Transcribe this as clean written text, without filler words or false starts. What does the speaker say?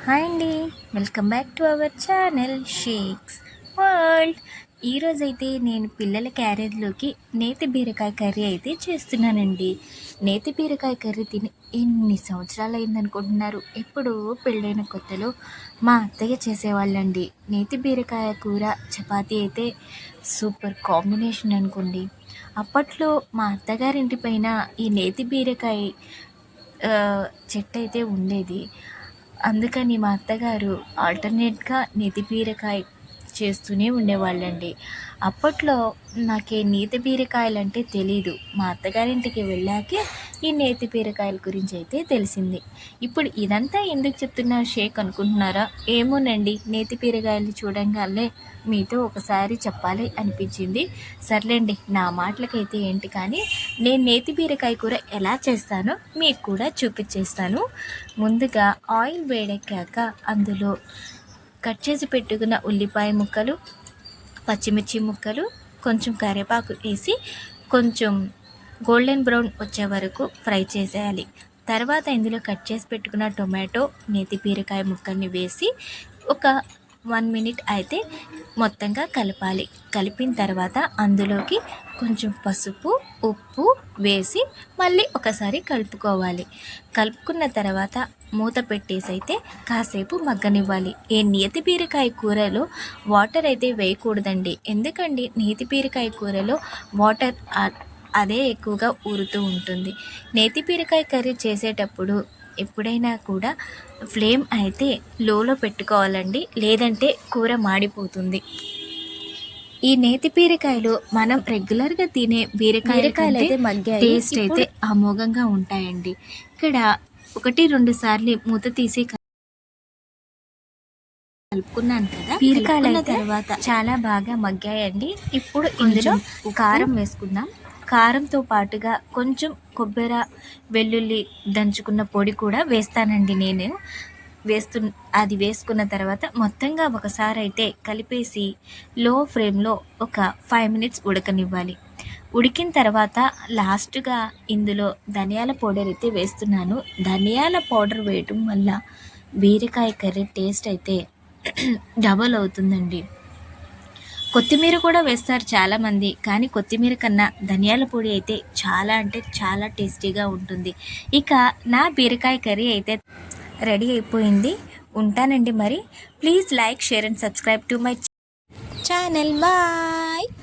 Hi అండి, welcome back to our channel shakes world. ఈరోజైతే నేను పిల్లల క్యారేజ్లోకి నేతి బీరకాయ కర్రీ అయితే చేస్తున్నానండి. నేతి బీరకాయ కర్రీ తిని ఎన్ని సంవత్సరాలు అయిందనుకుంటున్నారు? ఎప్పుడు పెళ్ళైన కొత్తలో మా అత్తయ్య చేసేవాళ్ళండి. నేతి బీరకాయ కూర చపాతీ అయితే సూపర్ కాంబినేషన్ అనుకోండి. అప్పట్లో మా అత్తగారింటి పైన ఈ నేతి బీరకాయ చెట్టు అయితే ఉండేది. అందుకని మా అత్తగారు ఆల్టర్నేట్గా నేతి బీరకాయ చేస్తూనే ఉండేవాళ్ళండి. అప్పట్లో నాకే నేతి బీరకాయలు అంటే తెలీదు. మా అత్తగారింటికి వెళ్ళాకే ఈ నేతి బీరకాయల గురించి అయితే తెలిసింది. ఇప్పుడు ఇదంతా ఎందుకు చెప్తున్నా షేక్ అనుకుంటున్నారా? ఏమోనండి, నేతి బీరకాయలు చూడంగానే మీతో ఒకసారి చెప్పాలి అనిపించింది. సర్లేండి, నా మాటలకైతే ఏంటి కానీ నేను నేతి బీరకాయ కూర ఎలా చేస్తానో మీకు కూడా చూపించేస్తాను. ముందుగా ఆయిల్ వేడెక్కాక అందులో కట్ చేసి పెట్టుకున్న ఉల్లిపాయ ముక్కలు, పచ్చిమిర్చి ముక్కలు, కొంచెం కరివేపాకు వేసి కొంచెం గోల్డెన్ బ్రౌన్ వచ్చే వరకు ఫ్రై చేసేయాలి. తర్వాత ఇందులో కట్ చేసి పెట్టుకున్న టొమాటో, నేతి బీరకాయ ముక్కల్ని వేసి ఒక 1 మినిట్ అయితే మొత్తంగా కలపాలి. కలిపిన తర్వాత అందులోకి కొంచెం పసుపు, ఉప్పు వేసి మళ్ళీ ఒకసారి కలుపుకోవాలి. కలుపుకున్న తర్వాత మూత పెట్టేసి అయితే కాసేపు మగ్గనివ్వాలి. ఈ నేతి బీరకాయ కూరలో వాటర్ అయితే వేయకూడదండి. ఎందుకండి, నేతి బీరకాయ కూరలో వాటర్ అదే ఎక్కువగా ఊరుతూ ఉంటుంది. నేతి బీరకాయ కర్రీ చేసేటప్పుడు ఎప్పుడైనా కూడా ఫ్లేమ్ అయితే లోలో పెట్టుకోవాలండి, లేదంటే కూర మాడిపోతుంది. ఈ నేతి బీరకాయలు మనం రెగ్యులర్గా తినే బీరకాయలు అయితే మగ్గాయి, టేస్ట్ అయితే అమోఘంగా ఉంటాయండి. ఇక్కడ 1-2 సార్లు మూత తీసి కలుపుకున్నాను కదా. బీరకాయల తర్వాత చాలా బాగా మగ్గాయండి. ఇప్పుడు ఇందులో కారం వేసుకుందాం. కారంతో పాటుగా కొంచెం కొబ్బరి, వెల్లుల్లి దంచుకున్న పొడి కూడా వేస్తానండి నేను. అది వేసుకున్న తర్వాత మొత్తంగా ఒకసారి అయితే కలిపేసి లో ఫ్లేమ్లో ఒక 5 మినిట్స్ ఉడకనివ్వాలి. ఉడికిన తర్వాత లాస్ట్గా ఇందులో ధనియాల పౌడర్ అయితే వేస్తున్నాను. ధనియాల పౌడర్ వేయటం వల్ల బీరకాయ కర్రీ టేస్ట్ అయితే డబల్ అవుతుందండి. కొత్తిమీర కూడా వేస్తారు చాలామంది, కానీ కొత్తిమీర కన్నా ధనియాల పొడి అయితే చాలా అంటే చాలా టేస్టీగా ఉంటుంది. ఇక నా బీరకాయ కర్రీ అయితే రెడీ అయిపోయింది. ఉంటానండి మరి. Please like, share and subscribe to my channel. Bye.